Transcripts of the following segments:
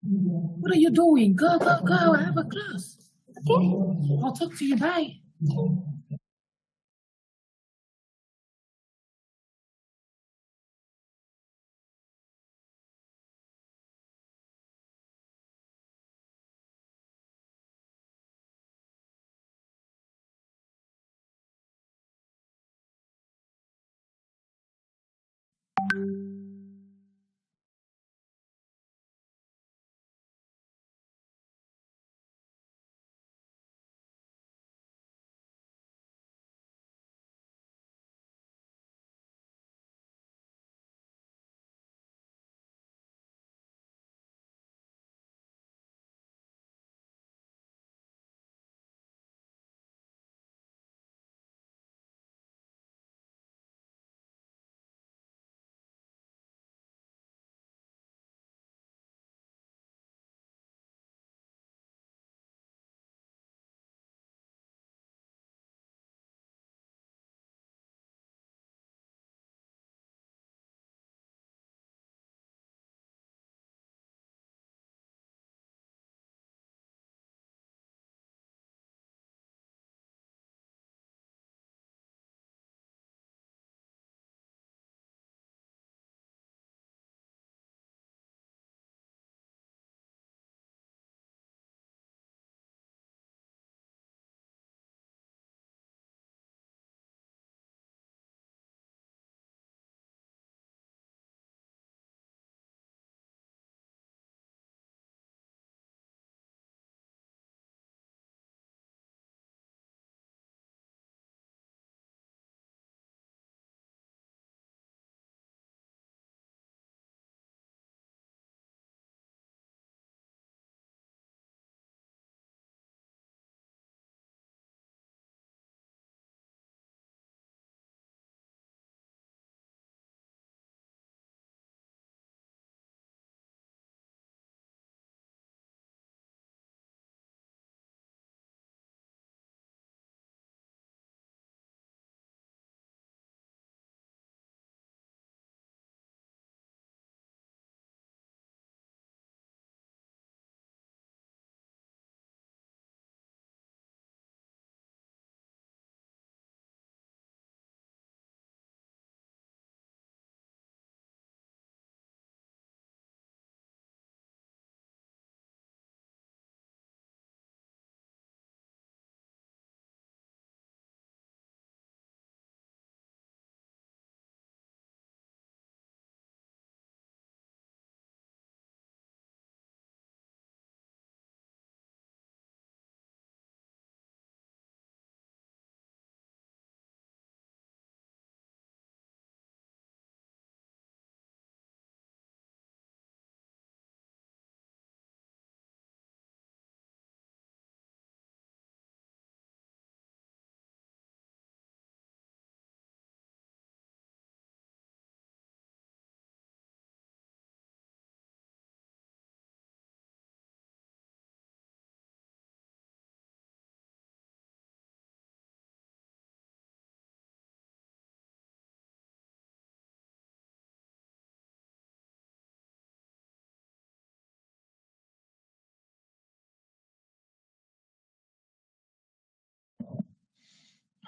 What are you doing? Go, go, go. I have a class. Okay. I'll talk to you. Bye.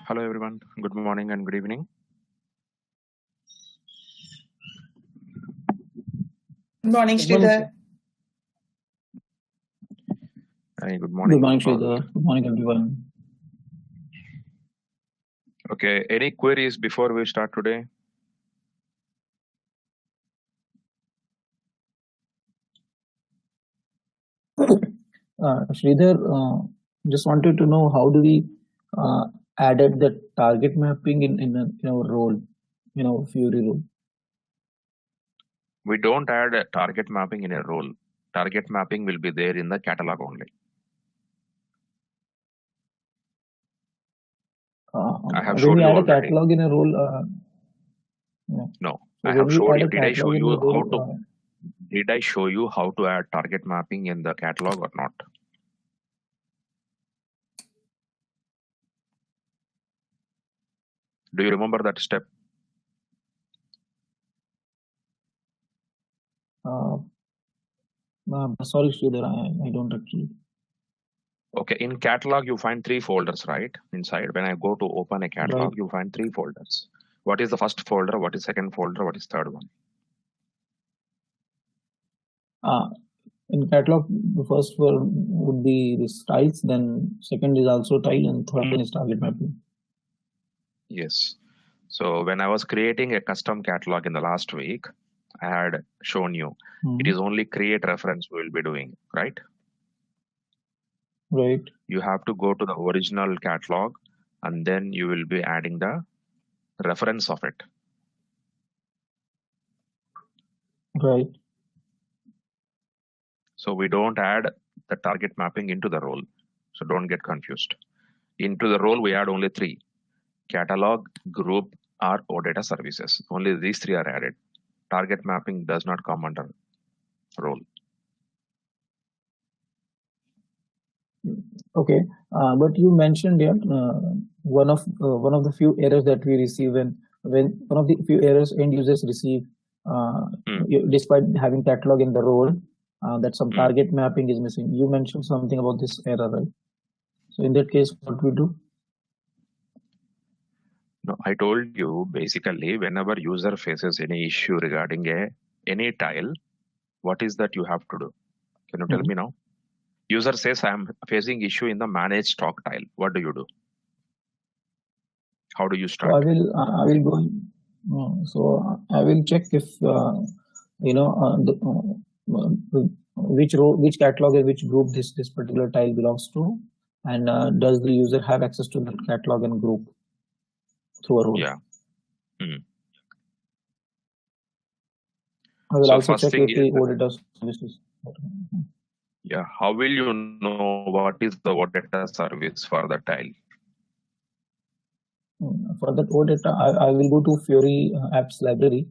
Hello, everyone. Good morning and good evening. Good morning, Good morning, Sridhar. sir. Hi, good morning. Good morning, Gopal. Sridhar. Good morning, everyone. Okay, any queries before we start today? Sridhar, just wanted to know how do we added the target mapping in our role, Fiori role. We don't add a target mapping in a role. Target mapping will be there in the catalog only. I have When showed we you add a already. catalog in a role, yeah. No, So I when have we showed add you. a Did I show catalog in you the how to? role, Did I show you how to add target mapping in the catalog or not? Do you remember that step? Sorry, Sridhar, I don't retrieve. Okay, in catalog, you find 3 folders, right? Inside, when I go to open a catalog, Right. you find 3 folders. What is the first folder? What is second folder? What is third one? In catalog, the first one would be the styles, then second is also tile, and third one is target mapping. Yes. So when I was creating a custom catalog in the last week, I had shown you it is only create reference we will be doing, right? Right. You have to go to the original catalog and then you will be adding the reference of it. Right. So we don't add the target mapping into the role. So don't get confused. Into the role, we add only 3: catalog, group, or OData services. Only these 3 are added. Target mapping does not come under role. Okay, but you mentioned one of the few errors that we receive when one of the few errors end users receive, despite having catalog in the role, that some target mapping is missing. You mentioned something about this error, right? So in that case, what we do? No, I told you basically whenever user faces any issue regarding any tile, what is that you have to do? Can you tell me now? User says I am facing issue in the manage stock tile. What do you do? How do you start? So I will go. So I will check if which row, which catalog, and which group this particular tile belongs to, and does the user have access to that catalog and group through a role? Yeah. I will So also first check thing if the is, OData services. yeah, how will you know what is the OData service for the tile? For that OData, I will go to Fiori apps library,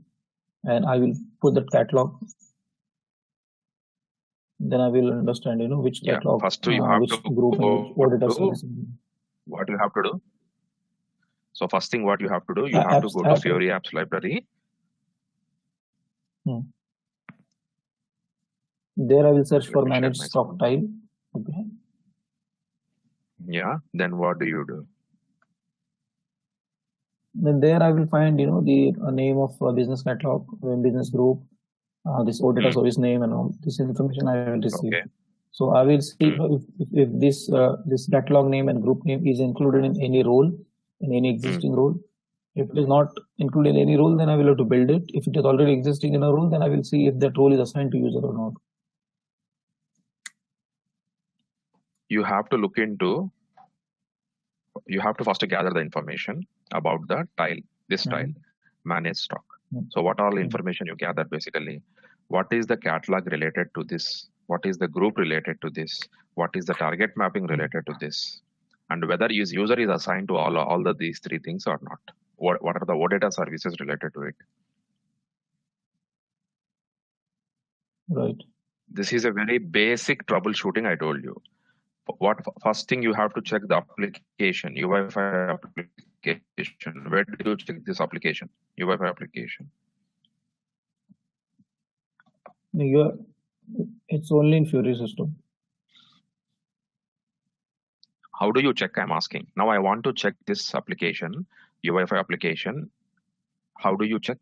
and I will put that catalog. Then I will understand, which catalog, first you have which to group, and which OData service. What you have to do? So first thing what you have to do, you have to go to Fiori apps library. There I will search for manage stock tile. Okay. Yeah. Then what do you do? Then there I will find, the name of business catalog, business group, this OData service name, and all this information I will receive. Okay. So I will see if this catalog name and group name is included in any role, in any existing role. If it is not included in any role, then I will have to build it. If it is already existing in a role, then I will see if that role is assigned to user or not. You have to look into, you have to first gather the information about the tile, this tile, manage stock. So what all information you gather basically? What is the catalog related to this? What is the group related to this? What is the target mapping related to this? And whether user is assigned to all these 3 things or not? What are the OData services related to it? Right. This is a very basic troubleshooting I told you. What first thing you have to check the application, UI5 application. Where do you check this application? UI5 application. It's only in Fiori system. How do you check? I'm asking. Now I want to check this application, UI5 application. How do you check?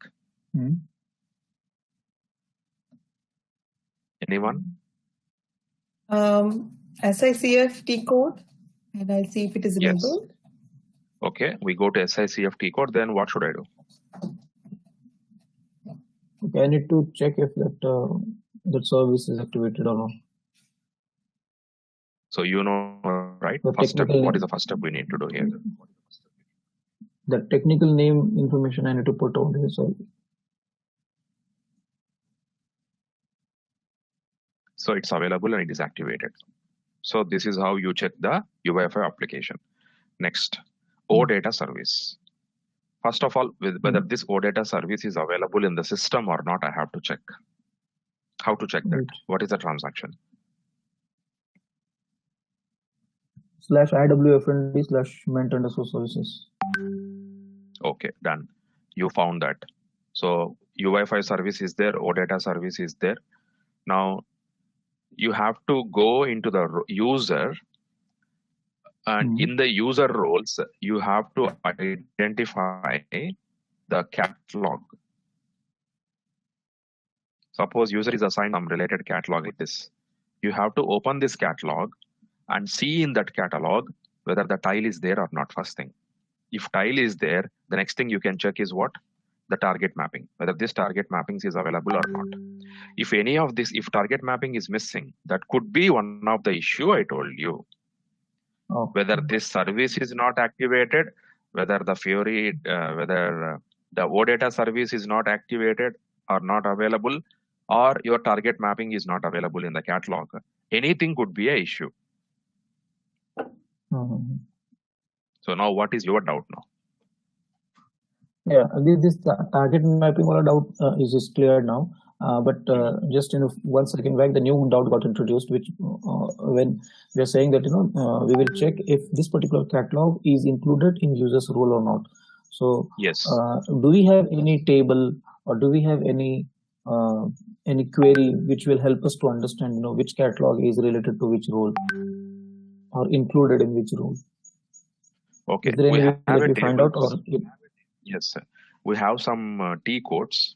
Anyone? SICF code, and I'll see if it is enabled. Yes. Okay, we go to SICF code. Then what should I do? Okay, I need to check if that service is activated or not. So right? First step. What is the first step we need to do here? The technical name information I need to put on this. So it's available and it is activated. So this is how you check the UI5 application. Next, OData service. First of all, whether this OData service is available in the system or not, I have to check. How to check that? What is the transaction? /IWFND/ment_services. Okay, done. You found that. So UI5 service is there, OData service is there. Now, you have to go into the user, and in the user roles, you have to identify the catalog. Suppose user is assigned some related catalog like this. You have to open this catalog and see in that catalog whether the tile is there or not, first thing. If tile is there, the next thing you can check is what? The target mapping, whether this target mapping is available or not. If any of this, if target mapping is missing, that could be one of the issue I told you. Whether this service is not activated, whether the Fiori, whether the OData service is not activated or not available, or your target mapping is not available in the catalog. Anything could be a issue. So now what is your doubt now? Yeah, this target mapping or doubt is clear now. But just 1 second back, the new doubt got introduced, which when we are saying that we will check if this particular catalog is included in user's role or not. So yes, do we have any table or do we have any query which will help us to understand which catalog is related to which role or included in which role? Okay, is there any way that we find out? Or yes, sir. We have some T codes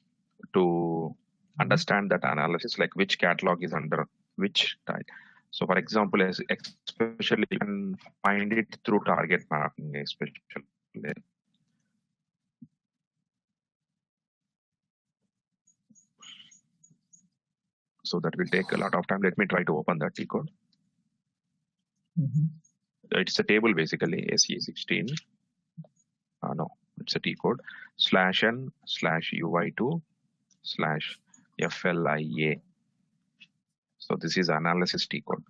to understand that analysis, like which catalog is under which tile. So for example, especially you can find it through target mapping, especially. So that will take a lot of time. Let me try to open that T code. It's a table basically, SE16. No, it's a T code /n/UI2/FLIA. So this is analysis T code.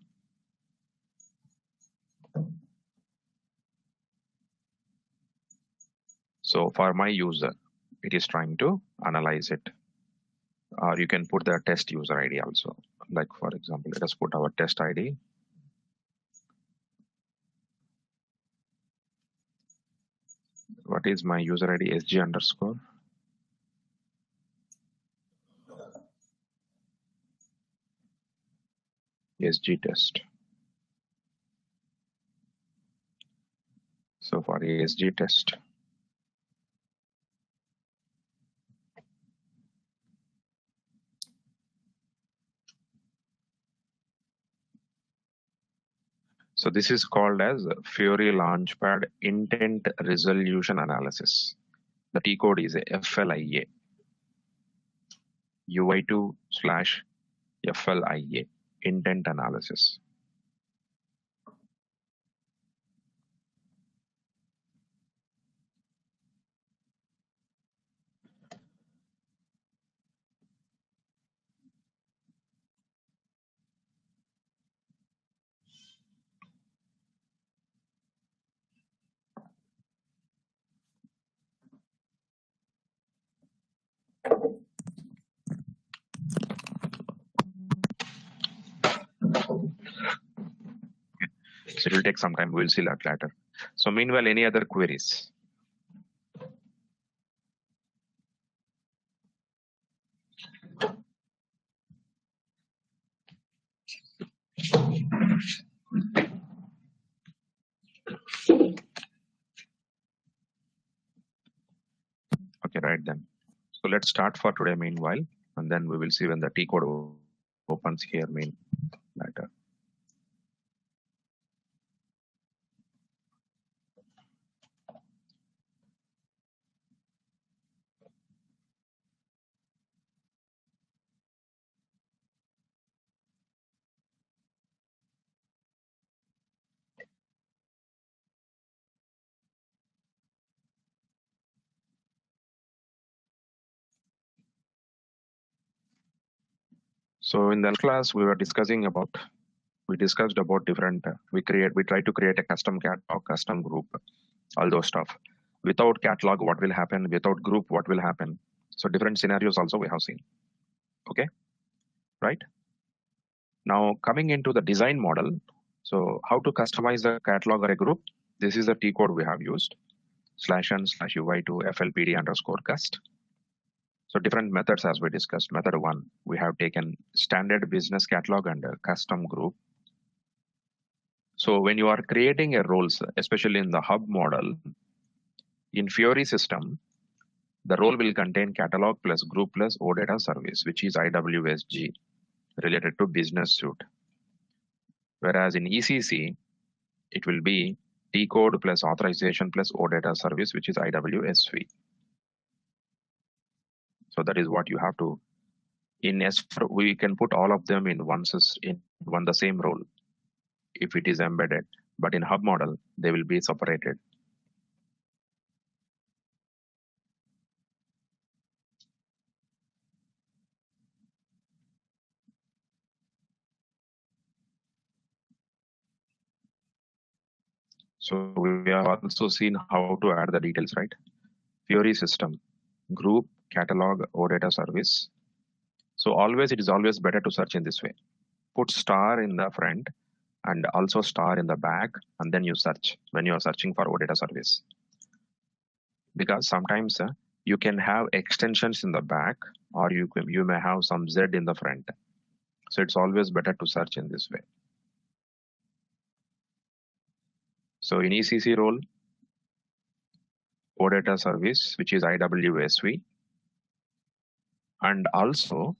So for my user, it is trying to analyze it. Or you can put the test user ID also. Like for example, let us put our test ID. What is my user ID? SG_. SG test. So for SG test, so this is called as Fiori Launchpad Intent Resolution Analysis. The T code is FLIA. UI2/FLIA intent analysis. So it will take some time. We'll see that later. So meanwhile, any other queries? Okay, right then. So let's start for today meanwhile, and then we will see when the T code opens here later. So in the class we discussed about different, we try to create a custom catalog, custom group, all those stuff. Without catalog, what will happen? Without group, what will happen? So different scenarios also we have seen. Okay, right? Now coming into the design model. So how to customize a catalog or a group? This is the T code we have used. /n/UI2 FLPD_cust. So different methods as we discussed. Method 1, we have taken standard business catalog and a custom group. So when you are creating a roles, especially in the hub model, in Fiori system, the role will contain catalog plus group plus OData service, which is IWSG related to business suite. Whereas in ECC, it will be T code plus authorization plus OData service, which is IWSV. So that is what you have to. In S4, we can put all of them in the same role if it is embedded, but in hub model, they will be separated. So we have also seen how to add the details, right? Fiori system, group, catalog, OData service. So it is always better to search in this way. Put star in the front and also star in the back, and then you search when you are searching for OData service. Because sometimes you can have extensions in the back, or you may have some Z in the front. So it's always better to search in this way. So in ECC role, OData service, which is IWSV. And also,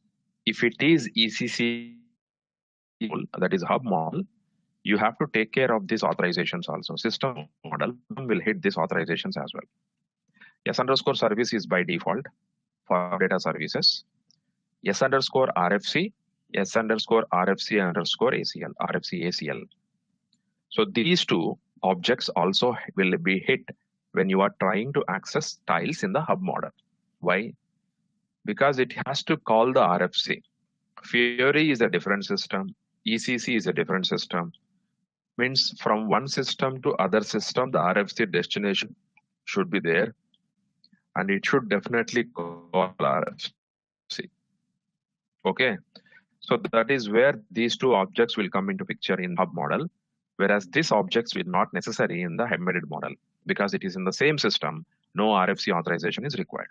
if it is ECC role, that is hub model, you have to take care of these authorizations also. System model will hit these authorizations as well. S underscore service is by default for data services. S underscore RFC, S underscore RFC underscore ACL, RFC ACL. So these two objects also will be hit when you are trying to access tiles in the hub model. Why? Because it has to call the RFC. Fiori is a different system. ECC is a different system. Means from one system to other system, the RFC destination should be there. And it should definitely call RFC. Okay. So that is where these two objects will come into picture in hub model. Whereas these objects will not necessary in the embedded model because it is in the same system. No RFC authorization is required.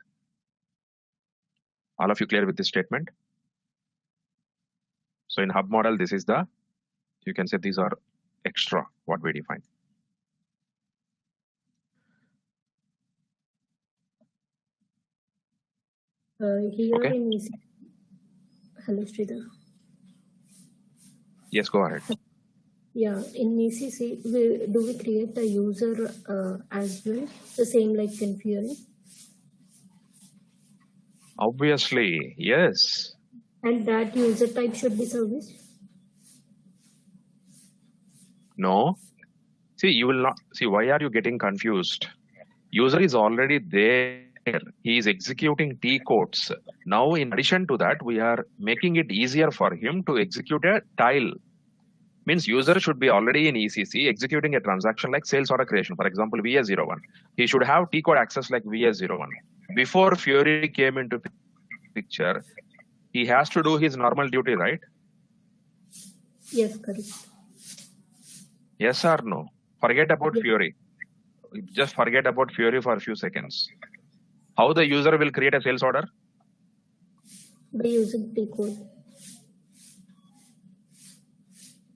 All of you clear with this statement? So in hub model, this is you can say these are extra what we define. Here Okay. in ECC. Hello, Sridhar. Yes, go ahead. Yeah, in ECC, do we create a user as well, the same like in Fiori? Obviously, yes. And that user type should be service? No. See, you will not see. Why are you getting confused? User is already there. He is executing T codes. Now, in addition to that, we are making it easier for him to execute a tile. Means user should be already in ECC executing a transaction like sales order creation. For example, VS01. He should have T code access like VS01. Before Fiori came into picture, he has to do his normal duty, right? Yes, correct. Yes or no? Forget about Yes. Fiori. Just forget about Fiori for a few seconds. How the user will create a sales order? By using T code.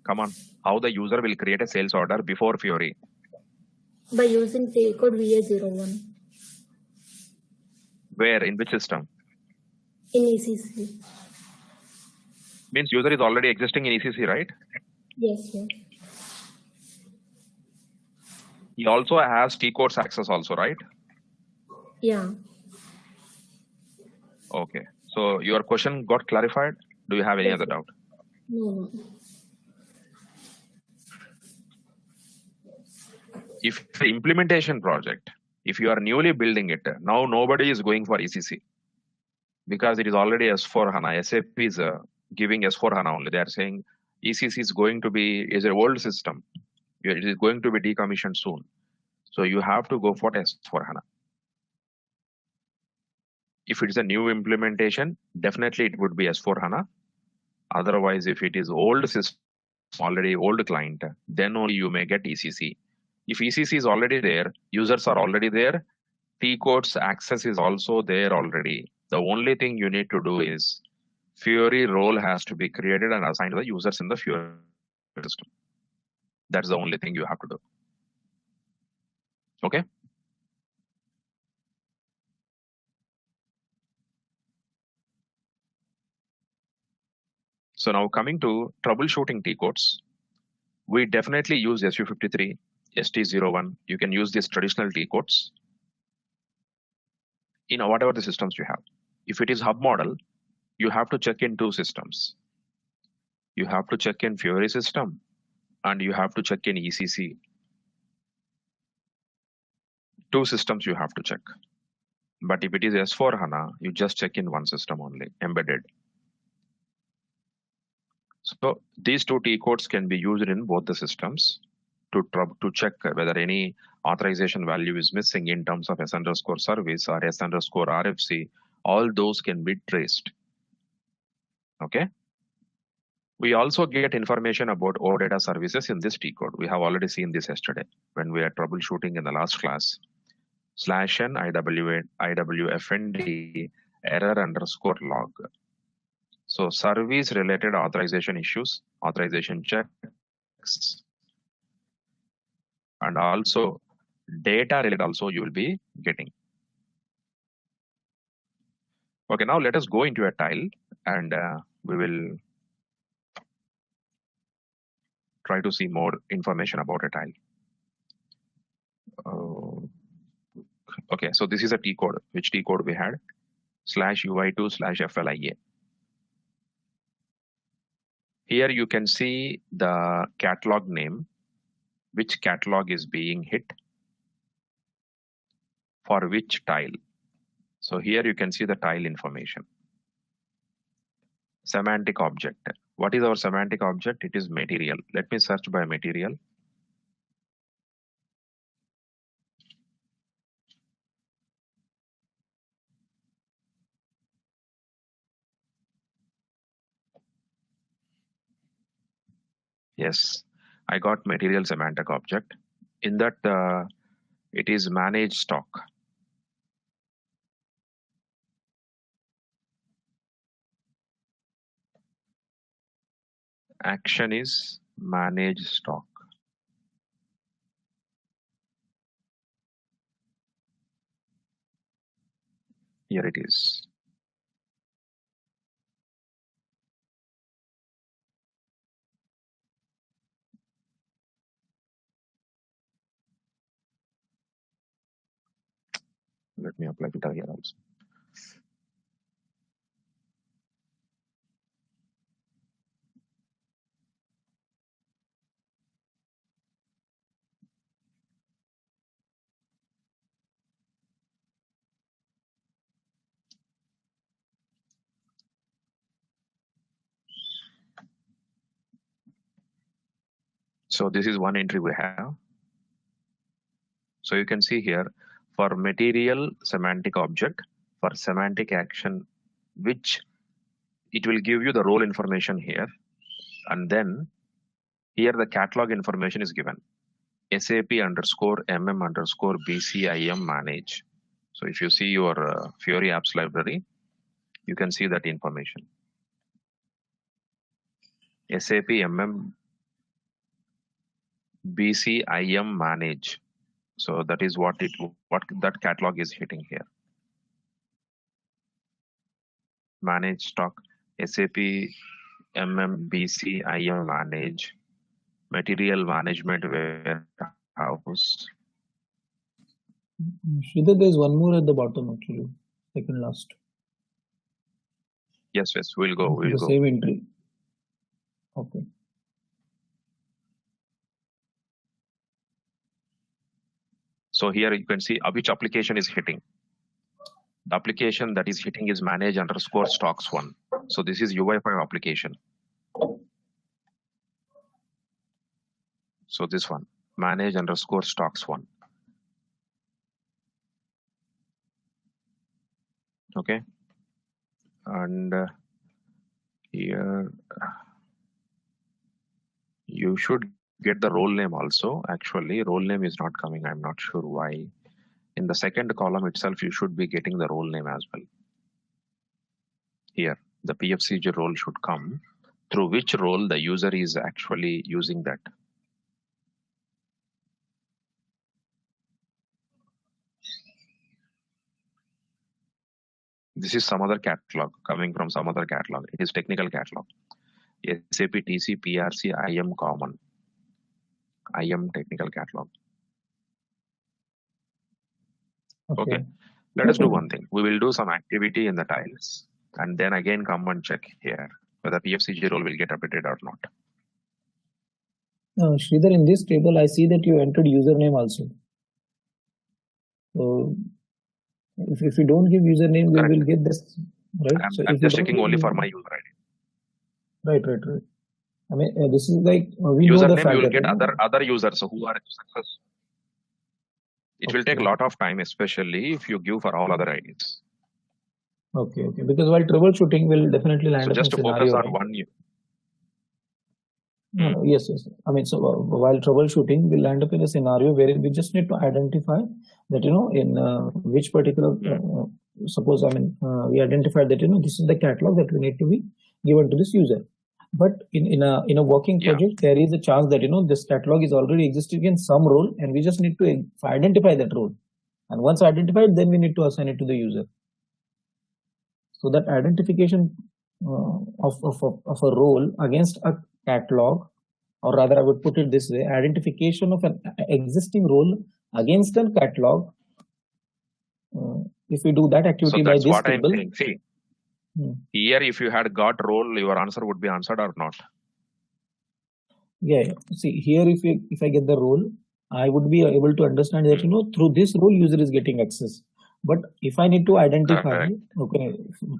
Come on. How the user will create a sales order before Fiori? By using T code VA01. Where? In which system? In ECC. Means user is already existing in ECC, right? Yes, yes. He also has T codes access also, right? Yeah. Okay. So your question got clarified? Do you have any other doubt? No. If the implementation project, if you are newly building it, now nobody is going for ECC because it is already S4 HANA. SAP is giving S4 HANA only. They are saying ECC is an old system. It is going to be decommissioned soon. So you have to go for S4 HANA. If it is a new implementation, definitely it would be S4 HANA. Otherwise, if it is old system, already old client, then only you may get ECC. If ECC is already there, users are already there, T codes access is also there already. The only thing you need to do is Fiori role has to be created and assigned to the users in the Fiori system. That's the only thing you have to do. Okay. So now coming to troubleshooting T codes, we definitely use SU53, ST01. You can use these traditional T codes in whatever the systems you have. If it is hub model, you have to check in two systems. You have to check in Fiori system and you have to check in ECC. Two systems you have to check. But if it is S4 HANA, you just check in one system only, embedded. So these two T codes can be used in both the systems to check whether any authorization value is missing in terms of S_service or S_RFC. All those can be traced. Okay. We also get information about OData services in this T code. We have already seen this yesterday when we are troubleshooting in the last class. /n IWFND error_log. So service related authorization issues, authorization checks, and also data related also you will be getting. Okay, now let us go into a tile and we will try to see more information about a tile. Okay, so this is a T code. Which T code we had? /UI2/FLIA. Here you can see the catalog name, which catalog is being hit for which tile. So here you can see the tile information. Semantic object. What is our semantic object? It is material. Let me search by material. Yes, I got material semantic object. In that, it is manage stock. Action is manage stock. Here it is. Let me apply it here also. So this is one entry we have. So you can see here for material semantic object, for semantic action, which it will give you the role information here. And then here the catalog information is given. SAP_MM_BCIM manage. So if you see your Fiori apps library, you can see that information. SAP MM BCIM manage. So that is what that catalog is hitting here. Manage stock SAP MMBCIM manage material management warehouse. Sridhar, there's one more at the bottom actually, second last. Yes, we'll go. The same entry. Okay. So here you can see which application is hitting. The application that is hitting is manage_stocks1. So this is UI5 application. So this one, manage_stocks1. Okay. And here you should get the role name also. Actually, role name is not coming. I'm not sure why. In the second column itself, you should be getting the role name as well. here. The PFCG role should come through which role the user is actually using that. This is some other catalog coming from some other catalog. It is technical catalog. SAP TC PRC IM common. IM technical catalog. Okay. Let us do one thing. We will do some activity in the tiles and then again come and check here whether PFCG role will get updated or not. Sridhar, in this table, I see that you entered username also. So if you don't give username, we will get this, right? I'm just checking only for my user ID. Right. I mean, this is like we username, know the fact you will that, get other users who are success. It will take a lot of time, especially if you give for all other IDs. Okay. Because while troubleshooting will definitely land So up just in to a focus scenario, on right? one. No, yes. I mean, so while troubleshooting, we'll end up in a scenario wherein we just need to identify that, in which particular, suppose, we identified that, this is the catalog that we need to be given to this user. But in a working project, there is a chance that, this catalog is already existing in some role and we just need to identify that role. And once identified, then we need to assign it to the user. So that identification of a role against a catalog, or rather I would put it this way, identification of an existing role against a catalog. If we do that activity by this table. I'm saying. See, here if you had got role, your answer would be answered or not. Yeah. See, here if I get the role, I would be able to understand that, through this role user is getting access. But if I need to identify, okay,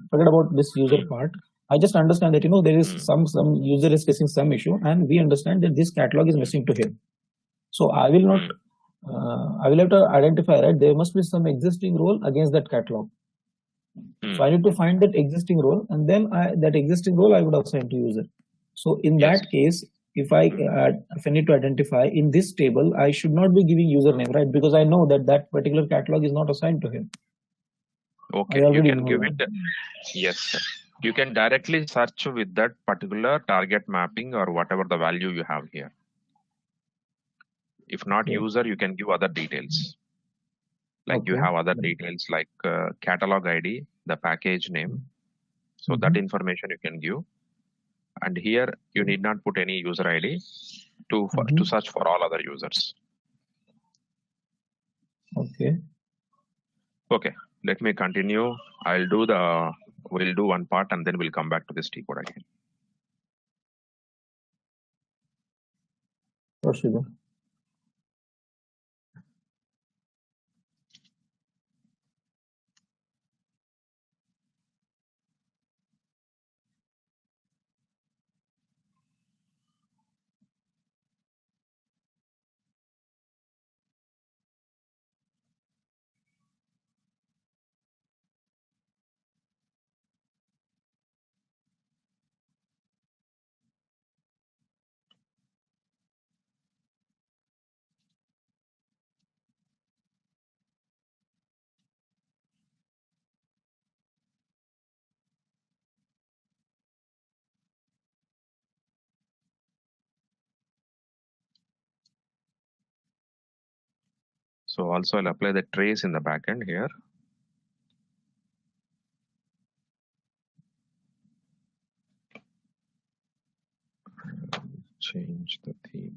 forget about this user part. I just understand that, there is some user is facing some issue and we understand that this catalog is missing to him. So I will not, I will have to identify, right? There must be some existing role against that catalog. So I need to find that existing role and then that existing role I would assign to user. So in that case, if I need to identify in this table, I should not be giving username, right? Because I know that particular catalog is not assigned to him. Okay, you can give it. Yes, you can directly search with that particular target mapping or whatever the value you have here. If not user, you can give other details. Like you have other details like catalog ID, the package name. So that information you can give. And here you need not put any user ID to search for all other users. Okay, let me continue. We'll do one part and then we'll come back to this T code again. Sure. So also I'll apply the trace in the backend here. Change the theme.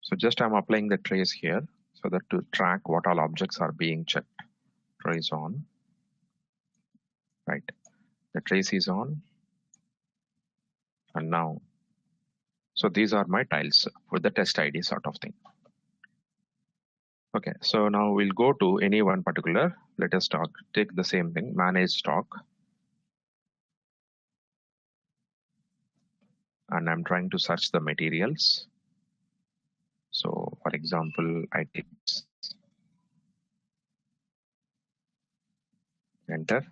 So just I'm applying the trace here so that to track what all objects are being checked. Trace on, right? The trace is on, and now, so these are my tiles with the test ID sort of thing. Okay, so now we'll go to any one particular. Let us take the same thing, manage stock. And I'm trying to search the materials. So for example, I take enter.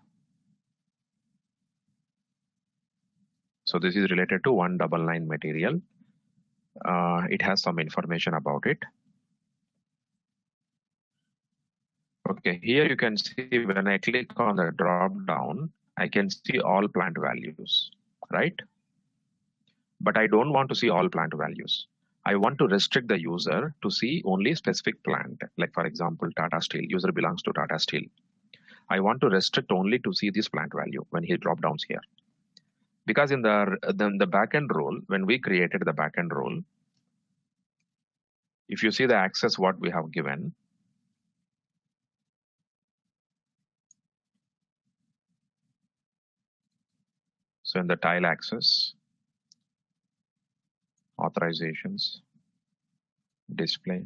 So this is related to 199 material. It has some information about it. Okay, here you can see when I click on the drop down, I can see all plant values, right? But I don't want to see all plant values. I want to restrict the user to see only specific plant. Like for example, Tata Steel, user belongs to Tata Steel. I want to restrict only to see this plant value when he drop downs here. Because in the backend role, when we created the backend role, if you see the access what we have given, so in the tile access, authorizations, display.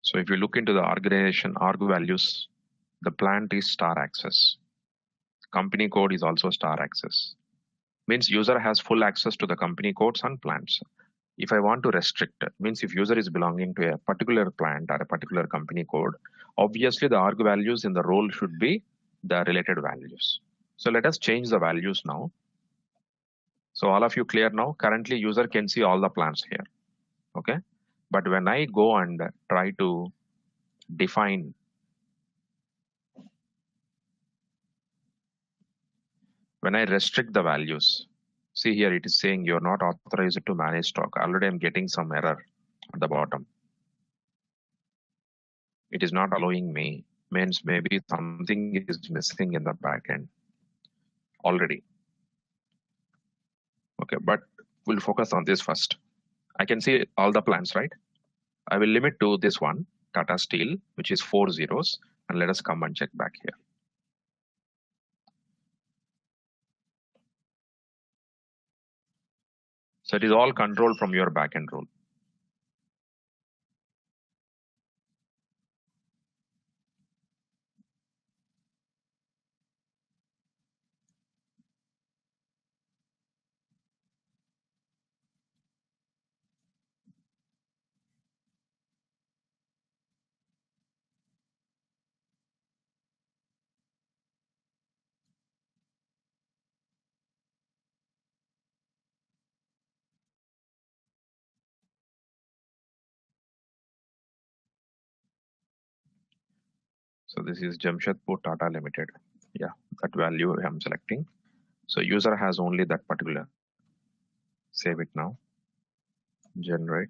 So if you look into the organization arg values, the plant is star access. Company code is also star access. Means user has full access to the company codes and plants. If I want to restrict, means if user is belonging to a particular plant or a particular company code, obviously the arg values in the role should be the related values. So let us change the values now. So all of you clear now? Currently user can see all the plants here. Okay. But when I go and try to define, when I restrict the values, see here it is saying you're not authorized to manage stock. Already I'm getting some error at the bottom. It is not allowing me, means maybe something is missing in the backend already. Okay, but we'll focus on this first. I can see all the plans, right? I will limit to this one, Tata Steel, which is 4 zeros, and let us come and check back here. So it is all controlled from your backend role. So this is Jamshedpur Tata Limited. Yeah, that value I'm selecting. So user has only that particular. Save it now. Generate.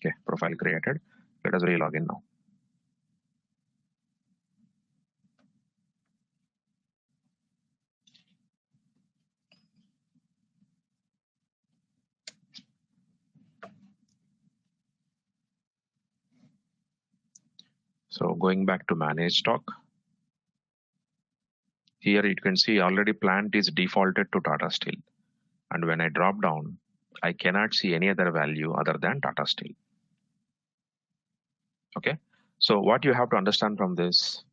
Okay, profile created. Let us re-log in now. So going back to manage stock. Here you can see already plant is defaulted to Tata Steel. And when I drop down, I cannot see any other value other than Tata Steel. Okay. So what you have to understand from this,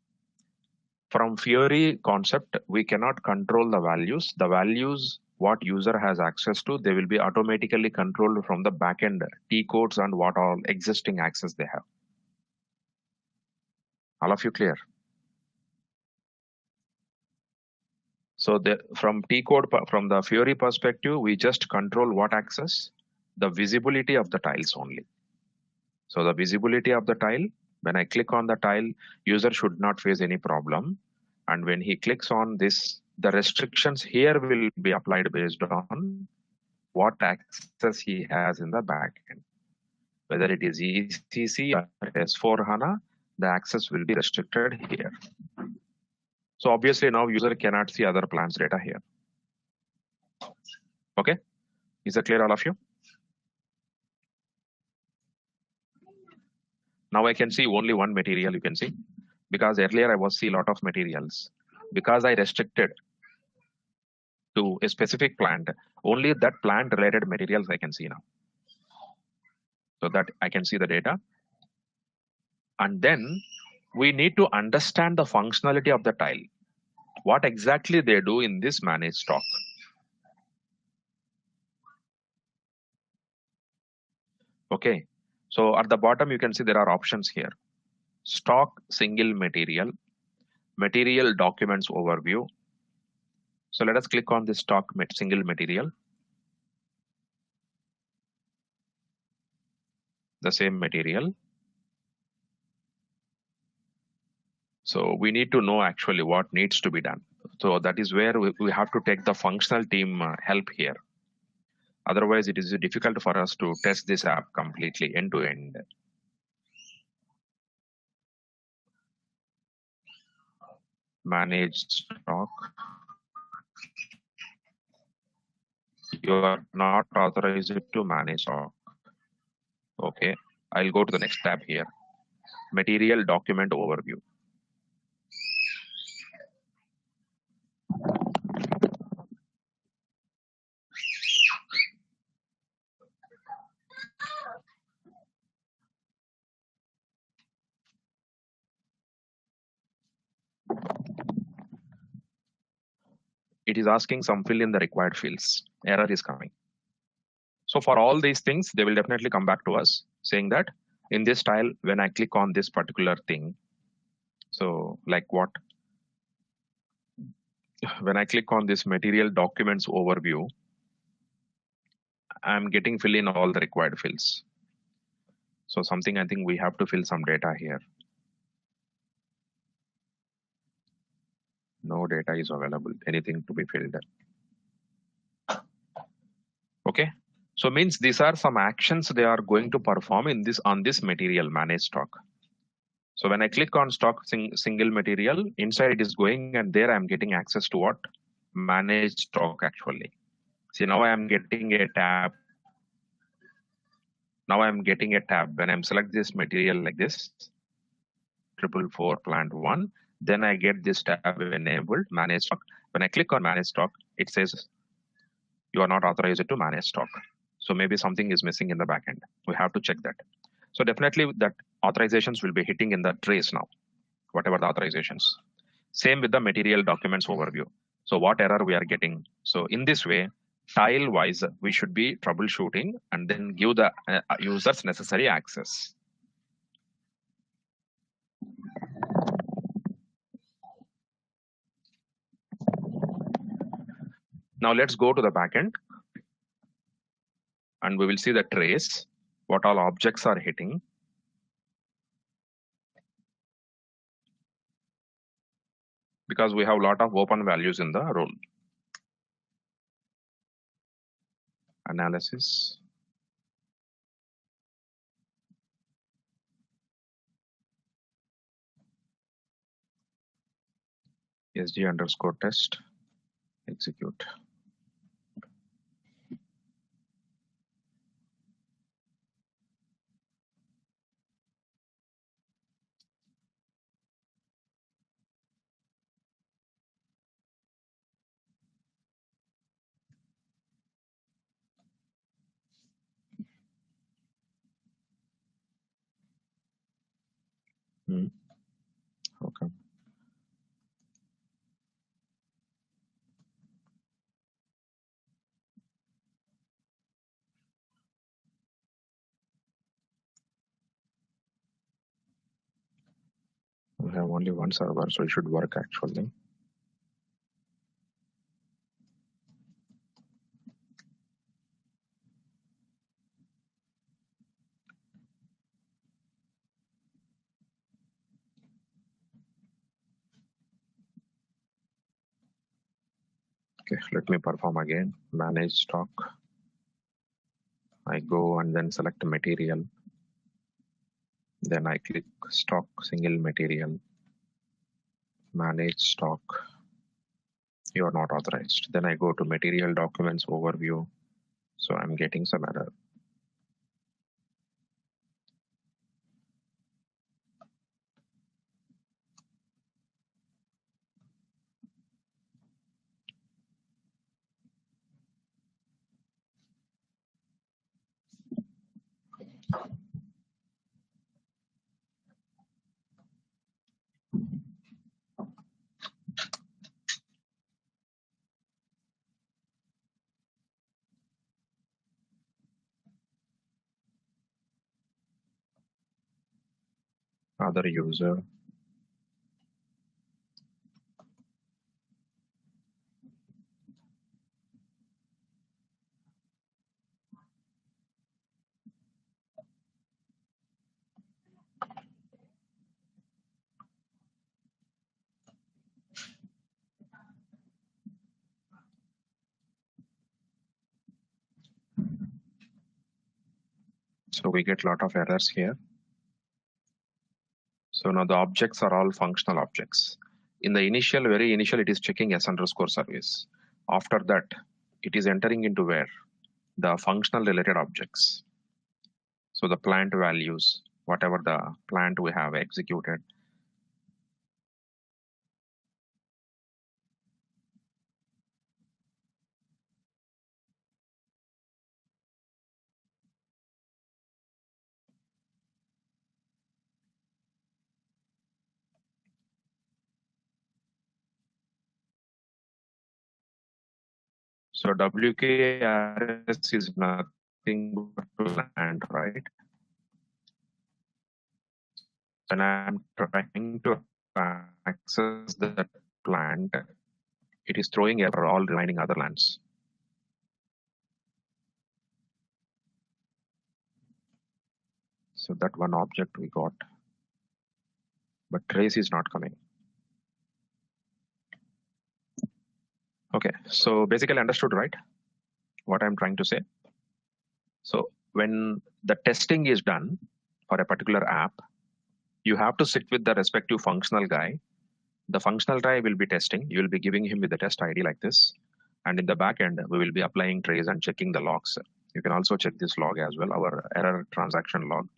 from Fiori concept, we cannot control the values. The values what user has access to, they will be automatically controlled from the backend T codes and what all existing access they have. All of you clear? So from T code, from the Fiori perspective, we just control what access the visibility of the tiles only. So the visibility of the tile, when I click on the tile, user should not face any problem. And when he clicks on this, the restrictions here will be applied based on what access he has in the backend. Whether it is ECC or S4HANA, the access will be restricted here. So obviously now user cannot see other plants data here. Okay, is that clear all of you? Now I can see only one material, you can see, because earlier I was see a lot of materials. Because I restricted to a specific plant, only that plant related materials I can see now. So that I can see the data. And then we need to understand the functionality of the tile. What exactly they do in this manage stock. Okay, so at the bottom you can see there are options here. Stock single material, material documents overview. So let us click on this stock single material. The same material. So we need to know actually what needs to be done. So that is where we have to take the functional team help here. Otherwise, it is difficult for us to test this app completely end to end. Manage stock. You are not authorized to manage stock. Okay, I'll go to the next tab here. Material document overview. It is asking some fill in the required fields. Error is coming. So for all these things, they will definitely come back to us saying that in this style, when I click on this particular thing, so like what? When I click on this material documents overview, I'm getting fill in all the required fields. So something I think we have to fill some data here. No data is available, anything to be filled. Okay, so means these are some actions they are going to perform in this on this material manage stock. So when I click on stock single material, inside it is going and there I'm getting access to what? Manage stock actually. See, now I am getting a tab. Now I'm getting a tab. When I'm select this material like this, 444 plant 1, then I get this tab enabled, manage stock. When I click on manage stock, it says you are not authorized to manage stock. So maybe something is missing in the backend. We have to check that. So definitely that authorizations will be hitting in the trace now, whatever the authorizations. Same with the material documents overview. So what error we are getting. So in this way, tile wise, we should be troubleshooting and then give the users necessary access. Now let's go to the backend and we will see the trace, what all objects are hitting. Because we have a lot of open values in the role. Analysis. SD underscore test. Execute. Okay. We have only one server, so it should work actually. Okay, let me perform again. Manage stock. I go and then select material. Then I click stock single material. Manage stock. You are not authorized. Then I go to material documents overview. So I'm getting some error. Other user. So we get a lot of errors here. So now the objects are all functional objects. In the initial, very initial, it is checking s_service. After that, it is entering into where? The functional related objects. So the plant values, whatever the plant we have executed. So WKRS is nothing but plant, right? When I'm trying to access that plant, it is throwing error all remaining other lands. So that one object we got, but trace is not coming. Okay, so basically understood, right? What I'm trying to say. So when the testing is done for a particular app, you have to sit with the respective functional guy. The functional guy will be testing. You will be giving him with the test ID like this. And in the back end, we will be applying trace and checking the logs. You can also check this log as well, our error transaction log.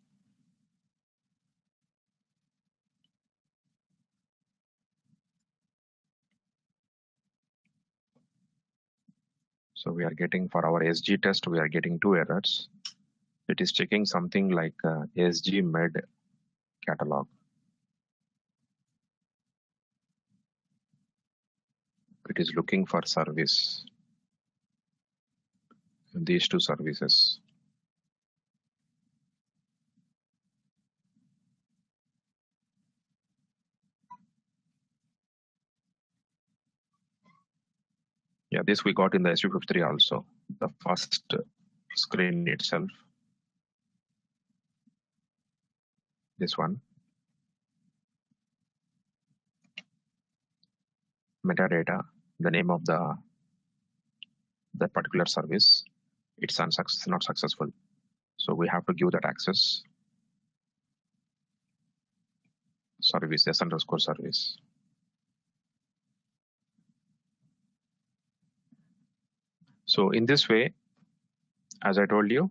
So we are getting for our SG test, we are getting 2 errors. It is checking something like SG med catalog. It is looking for service. These 2 services. Yeah, this we got in the SU53 also, the first screen itself. This one. Metadata, the name of the particular service. It's not successful. So we have to give that access. Service, s_service. So in this way, as I told you,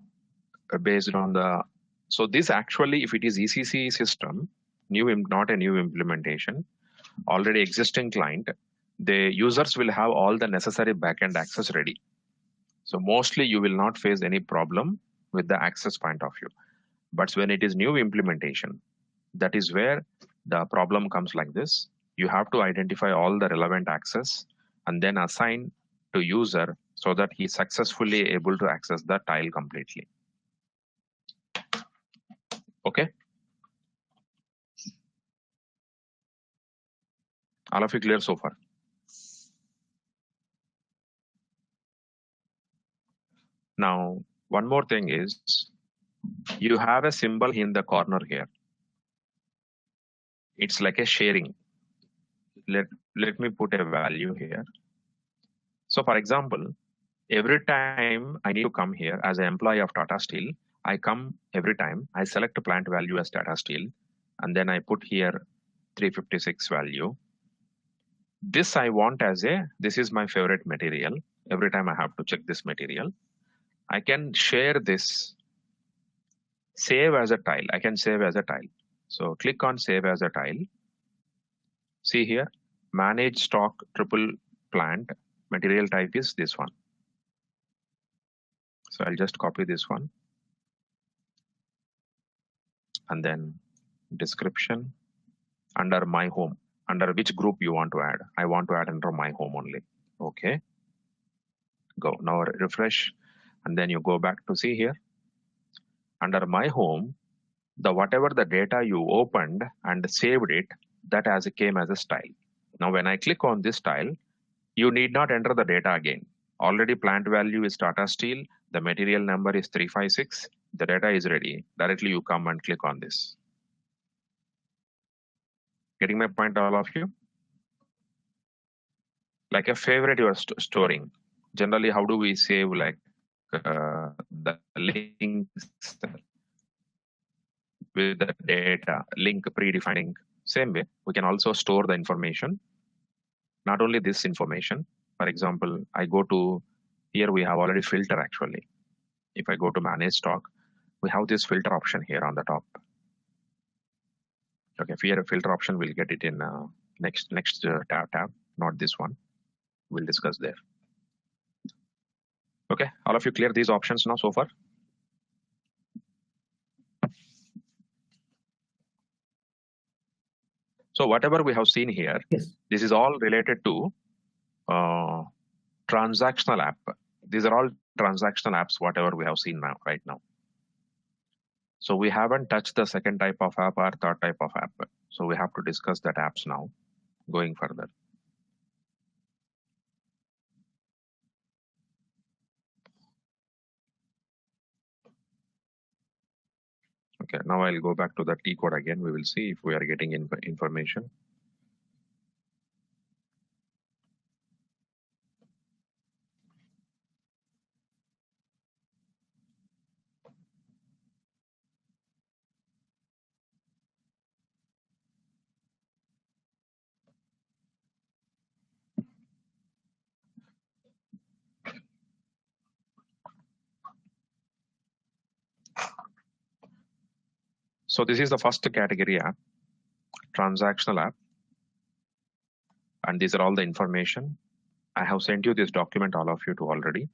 based on the, so this actually, if it is ECC system, not a new implementation, already existing client, the users will have all the necessary backend access ready. So mostly you will not face any problem with the access point of view. But when it is new implementation, that is where the problem comes like this. You have to identify all the relevant access and then assign to user so that he successfully able to access the tile completely. Okay. All of you clear so far? Now, one more thing is, you have a symbol in the corner here. It's like a sharing. Let me put a value here. So for example, every time I need to come here as an employee of Tata Steel, I come every time, I select a plant value as Tata Steel, and then I put here 356 value. This I want as this is my favorite material. Every time I have to check this material. I can share this, save as a tile. I can save as a tile. So click on save as a tile. See here, manage stock triple plant. Material type is this one. So I'll just copy this one. And then description under my home. Under which group you want to add? I want to add under my home only. Okay. Go. Now refresh. And then you go back to see here. Under my home, the whatever the data you opened and saved it, that as it came as a style. Now when I click on this style, you need not enter the data again. Already plant value is Tata Steel. The material number is 356. The data is ready. Directly you come and click on this. Getting my point, all of you? Like a favorite you are storing. Generally, how do we save like the links with the data, link predefining? Same way, we can also store the information. Not only this information, for example, I go to, here we have already filter actually. If I go to manage stock, we have this filter option here on the top. Okay, here a filter option, we'll get it in next tab, not this one. We'll discuss there. Okay, all of you clear these options now so far? So whatever we have seen here, Yes. this is all related to transactional app. These are all transactional apps, whatever we have seen now, right now. So we haven't touched the second type of app or third type of app. So we have to discuss that apps now, going further. Okay, now I'll go back to the T code again. We will see if we are getting information. So this is the first category app, transactional app. And these are all the information. I have sent you this document, all of you, to already.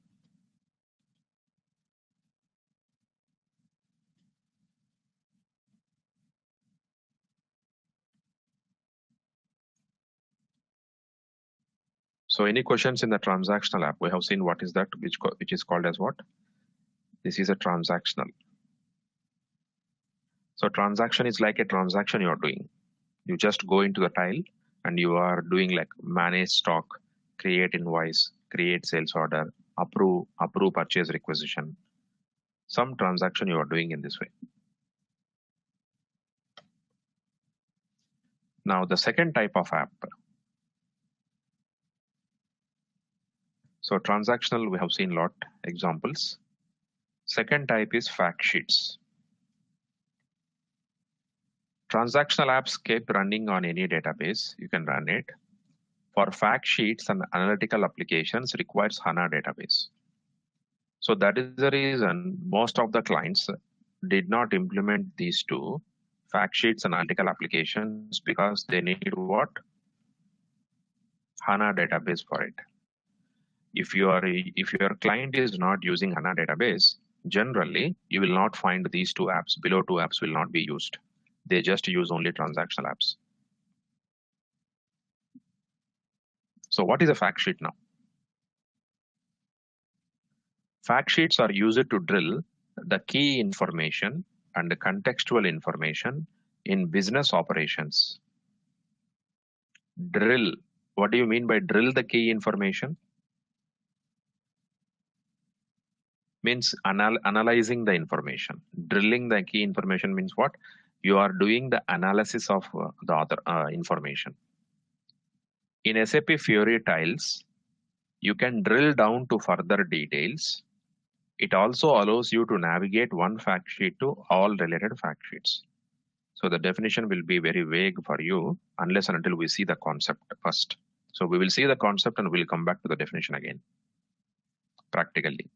So any questions in the transactional app? We have seen what is that, which is called as what? This is a transactional. So transaction is like a transaction you are doing. You just go into the tile and you are doing like manage stock, create invoice, create sales order, approve purchase requisition. Some transaction you are doing in this way. Now the second type of app. So transactional, we have seen lot examples. Second type is fact sheets. Transactional apps keep running on any database. You can run it. For fact sheets and analytical applications requires HANA database. So that is the reason most of the clients did not implement these two, fact sheets and analytical applications, because they need what? HANA database for it. If your client is not using HANA database, generally you will not find these two apps. Below two apps will not be used. They just use only transactional apps. So what is a fact sheet now? Fact sheets are used to drill the key information and the contextual information in business operations. Drill. What do you mean by drill the key information? Means analyzing the information. Drilling the key information means what? You are doing the analysis of the other information. In SAP Fiori tiles, you can drill down to further details. It also allows you to navigate one fact sheet to all related fact sheets. So the definition will be very vague for you unless and until we see the concept first. So we will see the concept and we'll come back to the definition again, practically.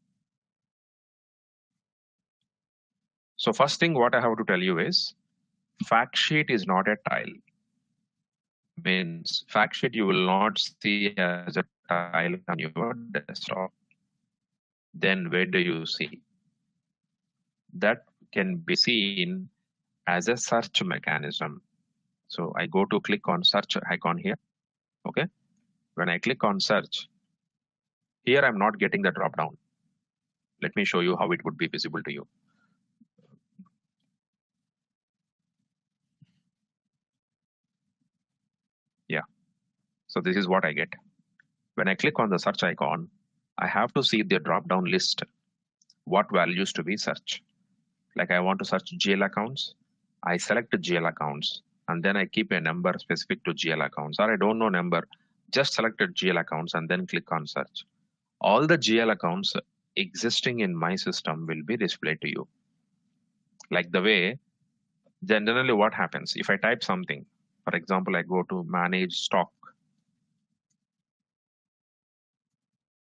So first thing what I have to tell you is, fact sheet is not a tile. Means fact sheet you will not see as a tile on your desktop. Then where do you see? That can be seen as a search mechanism. So I go to click on search icon here. Okay. When I click on search, here I'm not getting the drop down. Let me show you how it would be visible to you. Yeah. So this is what I get. When I click on the search icon, I have to see the drop down list, what values to be searched. Like I want to search GL accounts, I select GL accounts, and then I keep a number specific to GL accounts, or I don't know number, just selected GL accounts and then click on search. All the GL accounts existing in my system will be displayed to you. Like the way, generally what happens, if I type something, for example, I go to manage stock.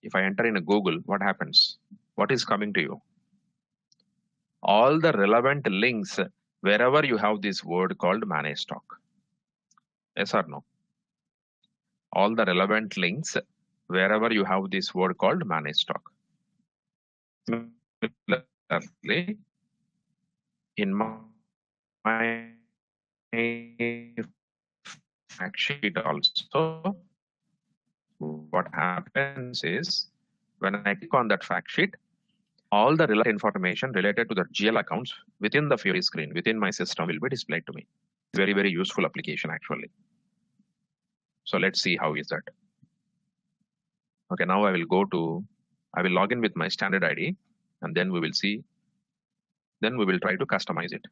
If I enter in a Google, what happens? What is coming to you? All the relevant links wherever you have this word called manage stock. Yes or no? All the relevant links wherever you have this word called manage stock. Similarly, in my fact sheet also, what happens is when I click on that fact sheet, all the relevant information related to the GL accounts within the Fiori screen, within my system will be displayed to me. Very, very useful application actually. So let's see how is that. Okay, now I will log in with my standard ID and then we will see, then we will try to customize it.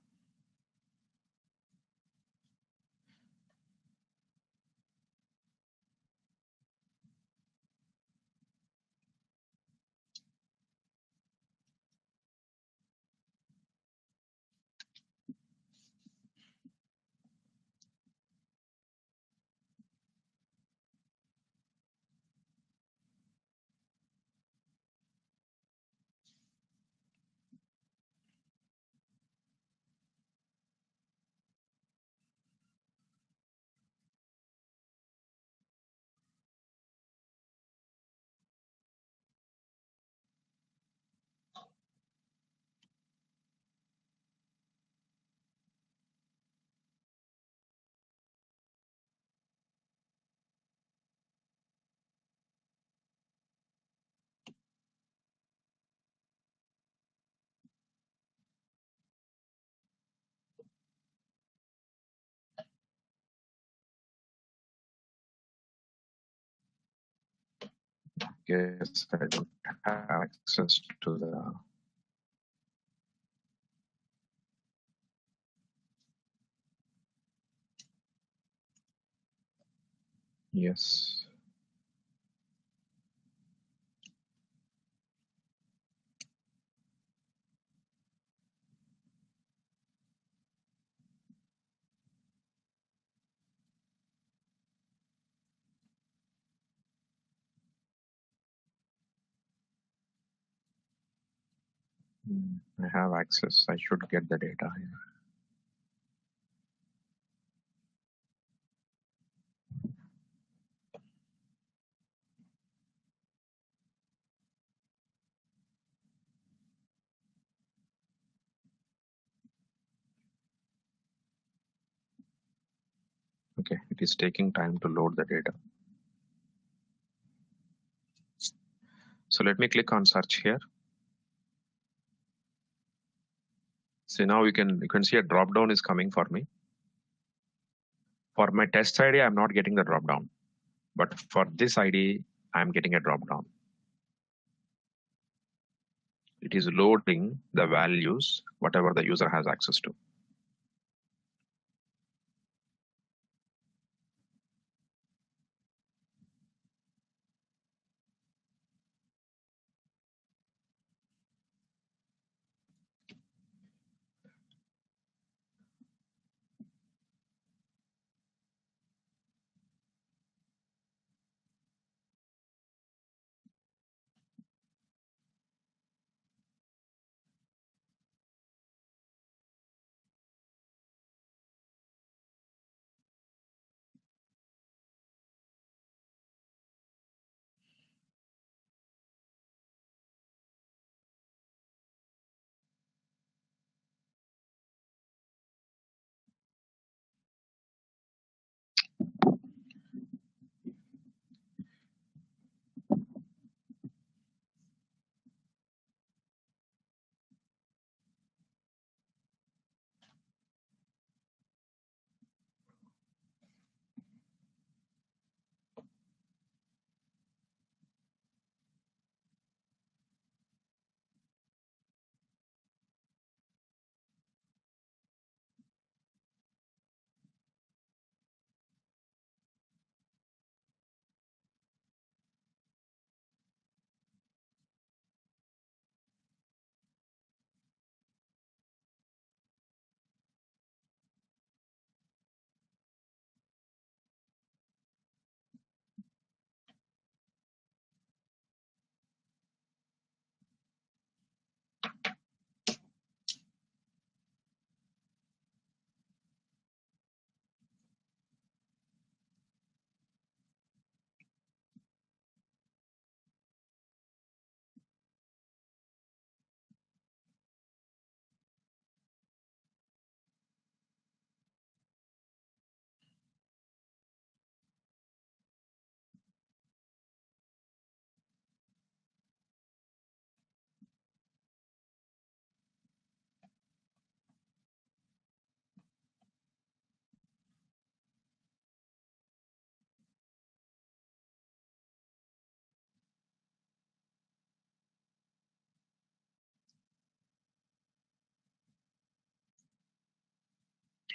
Guess I don't have access to the yes. I have access. I should get the data here. Okay, it is taking time to load the data. So let me click on search here. So now you can see a drop down is coming for me. For my test ID, I'm not getting the drop down, but for this ID, I'm getting a drop down. It is loading the values, whatever the user has access to.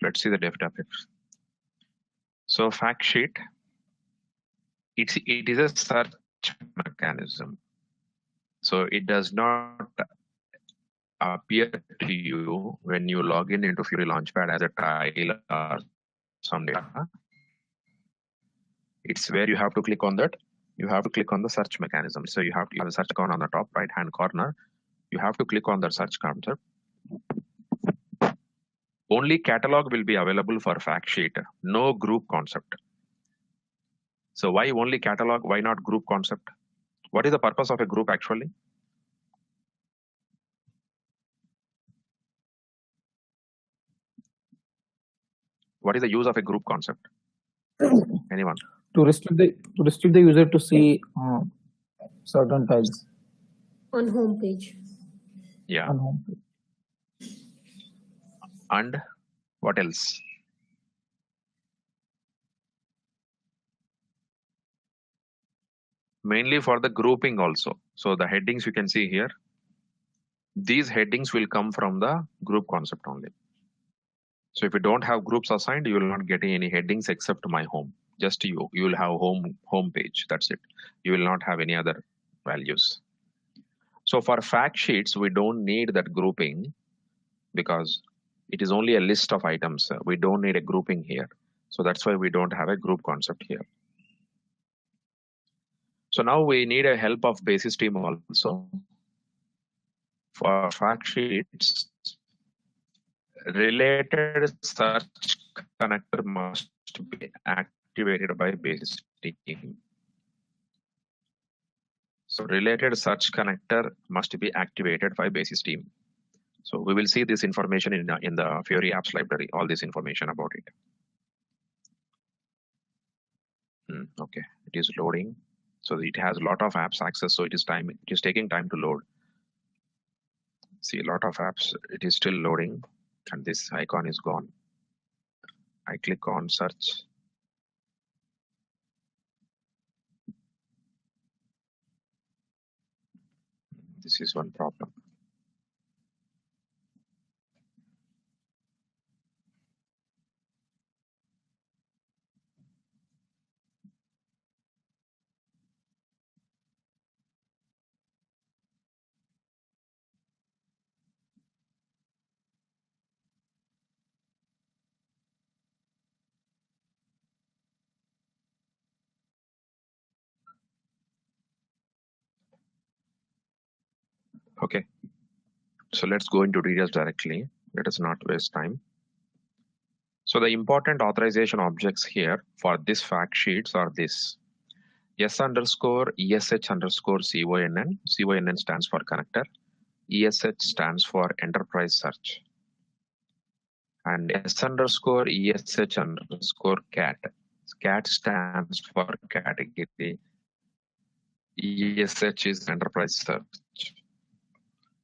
Let's see the def topics. So fact sheet, it is a search mechanism. So it does not appear to you when you log in into Fiori Launchpad as a tile or some data. It's where you have to click on that. You have to click on the search mechanism. So you have a search icon on the top right hand corner. You have to click on the search concept. Only catalog will be available for fact sheet, no group concept. So why only catalog? Why not group concept? What is the purpose of a group actually? What is the use of a group concept? Anyone? To restrict the user to see certain tiles on home page. Yeah. on home page. And what else? Mainly for the grouping also. So the headings you can see here. These headings will come from the group concept only. So if you don't have groups assigned, you will not get any headings except my home. Just you will have home page. That's it. You will not have any other values. So for fact sheets, we don't need that grouping because it is only a list of items. We don't need a grouping here. So that's why we don't have a group concept here. So now we need a help of basis team also. For fact sheets, related search connector must be activated by basis team. So related search connector must be activated by basis team. So we will see this information in the Fiori apps library, all this information about it. Okay, it is loading. So it has a lot of apps access. So it is taking time to load. See, a lot of apps, it is still loading and this icon is gone. I click on search. This is one problem. Okay, so let's go into details directly. Let us not waste time. So the important authorization objects here for this fact sheets are this: S underscore ESH underscore CONN. CONN stands for connector. ESH stands for enterprise search. And S underscore ESH underscore cat. Cat stands for category. ESH is enterprise search.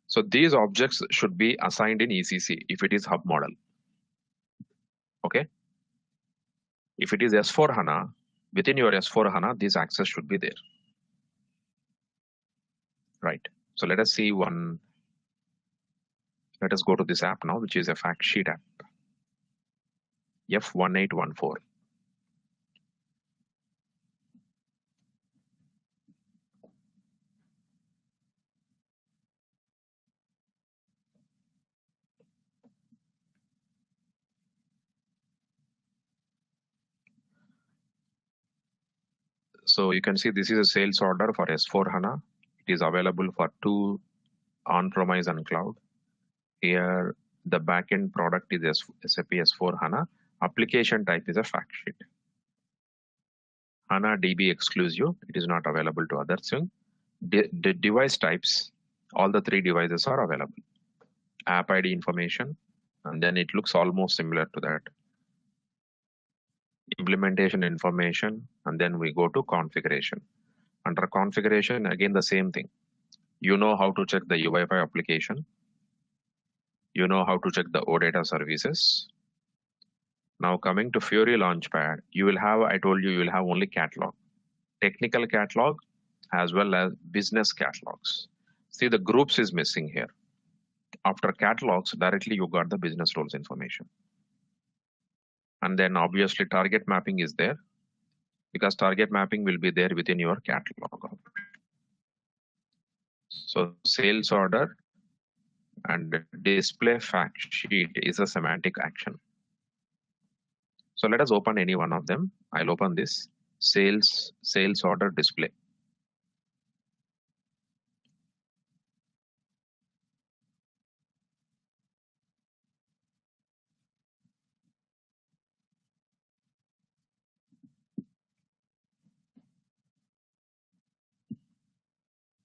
So these objects should be assigned in ECC if it is hub model. Okay. If it is S4 HANA, within your S4 HANA, this access should be there. Right. So let us see one. Let us go to this app now, which is a fact sheet app. F1814. So you can see this is a sales order for S4 HANA. It is available for 2 on-premise and cloud. Here, the backend product is SAP S4 HANA. Application type is a fact sheet. HANA DB exclusive. It is not available to others. The device types, all the 3 devices are available. App ID information, and then it looks almost similar to that. Implementation information, and then we go to configuration. Under configuration, again the same thing. You know how to check the UEFI application. You know how to check the OData services. Now coming to Fiori Launchpad, you will have, I told you, you will have only catalog. Technical catalog as well as business catalogs. See, the groups is missing here. After catalogs, directly you got the business roles information. And then obviously target mapping is there, because target mapping will be there within your catalog. So sales order and display fact sheet is a semantic action. So let us open any one of them. I'll open this sales order display.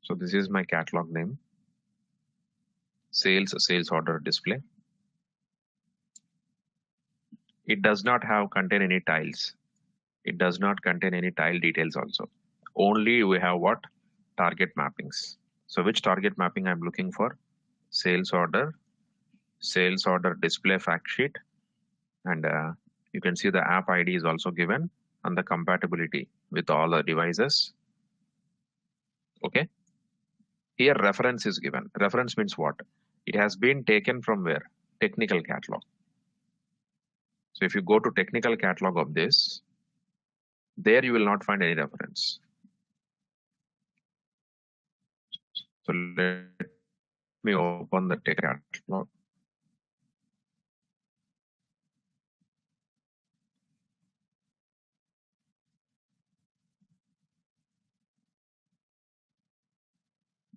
So this is my catalog name, sales order display. It does not contain any tiles. It does not contain any tile details also. Only we have what? Target mappings. So which target mapping I'm looking for? Sales order display fact sheet, and you can see the app ID is also given and the compatibility with all the devices. Okay. Here reference is given. Reference means what? It has been taken from where? Technical catalog. So if you go to technical catalog of this, there you will not find any reference. So let me open the tech catalog.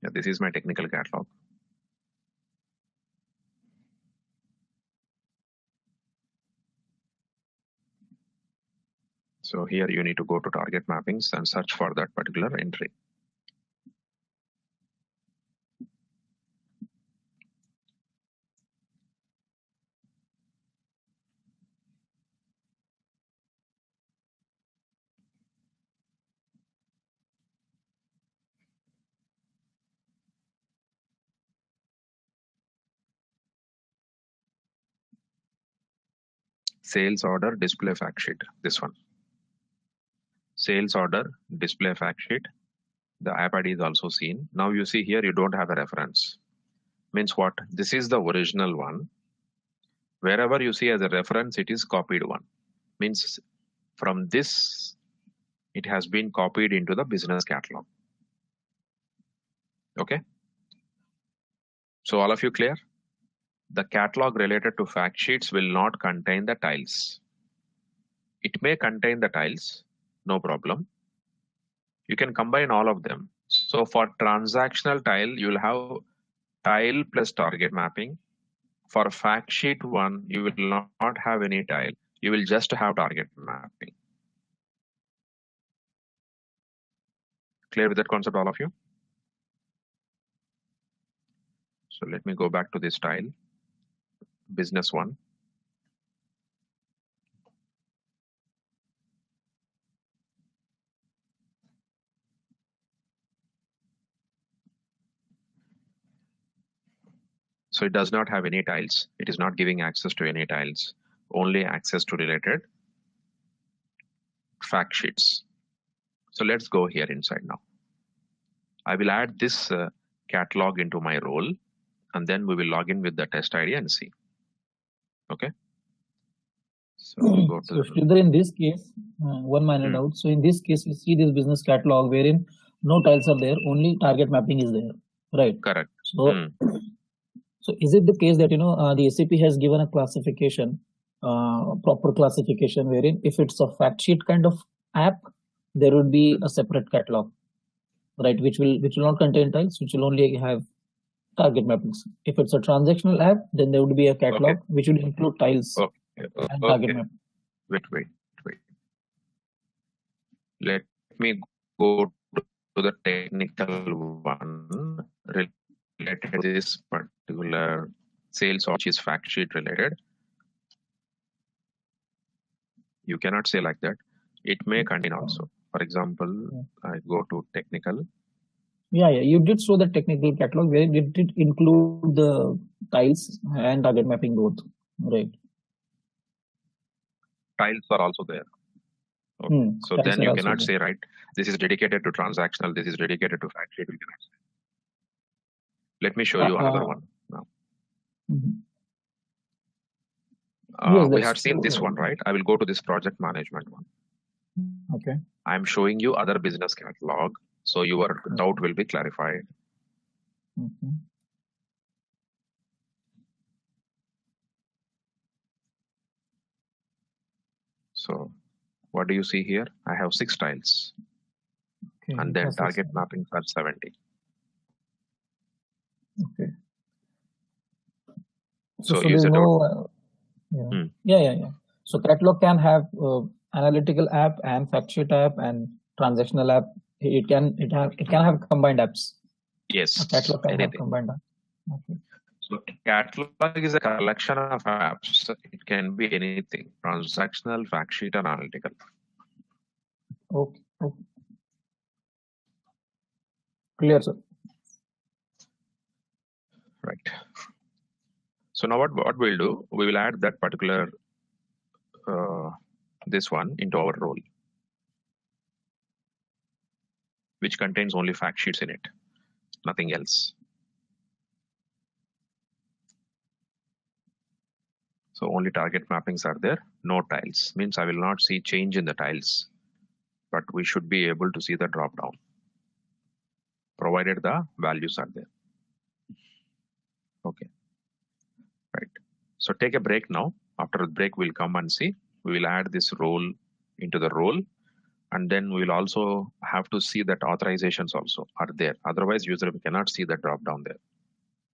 Yeah, this is my technical catalog. So here you need to go to target mappings and search for that particular entry. Sales order display fact sheet, this one. Sales order display fact sheet. The app ID is also seen. Now you see here you don't have a reference. Means what? This is the original one. Wherever you see as a reference, it is copied one. Means from this, it has been copied into the business catalog. Okay. So all of you clear? The catalog related to fact sheets will not contain the tiles. It may contain the tiles, no problem. You can combine all of them. So for transactional tile, you'll have tile plus target mapping. For fact sheet one, you will not have any tile. You will just have target mapping. Clear with that concept, all of you? So let me go back to this tile, business one. So it does not have any tiles. It is not giving access to any tiles, only access to related fact sheets. So let's go here inside now. I will add this catalog into my role, and then we will log in with the test ID and see. Okay. So, go to so Sridhar, in this case, one minor doubt. So in this case, we see this business catalog wherein no tiles are there, only target mapping is there, right? Correct. So, so is it the case that the SAP has given a classification, proper classification, wherein if it's a fact sheet kind of app, there would be a separate catalog, right? Which will not contain tiles, which will only have target mappings. If it's a transactional app, then there would be a catalog which will include tiles and target mapping. Wait. Let me go to the technical one related to this particular sales, which is fact sheet related. You cannot say like that. It may contain also. For example, I go to technical. Yeah, you did show the technical catalog where it did include the tiles and target mapping both, right? Tiles are also there. Okay. So then you cannot say, right, this is dedicated to transactional, this is dedicated to fact sheet. You cannot say. Let me show you another one now. Yes, We that's had seen this one, right? I will go to this project management one. okay. I'm showing you other business catalog, so your doubt will be clarified. Mhm. So what do you see here? I have 6 tiles, Okay. and then That's target it. mappings are 70. Okay. So So is there's it no Hmm. yeah. So catalog can have analytical app and fact sheet app and transactional app. It can have combined apps. Yes, A catalog can have anything. combined app. Okay. So catalog is a collection of apps. It can be anything: transactional, fact sheet, and analytical. Okay. Okay. Clear, sir. Right. So now what we'll do? We will add that particular this one into our role, which contains only fact sheets in it, nothing else. So only target mappings are there, no tiles. Means I will not see change in the tiles, but we should be able to see the drop down, provided the values are there. Okay, right. So take a break now. After the break, we'll come and see. We will add this role into the role, and then we'll also have to see that authorizations also are there. Otherwise, user cannot see the drop down there.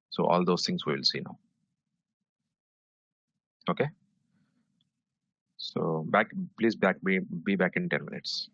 So all those things we will see now. Okay. So please be back in 10 minutes.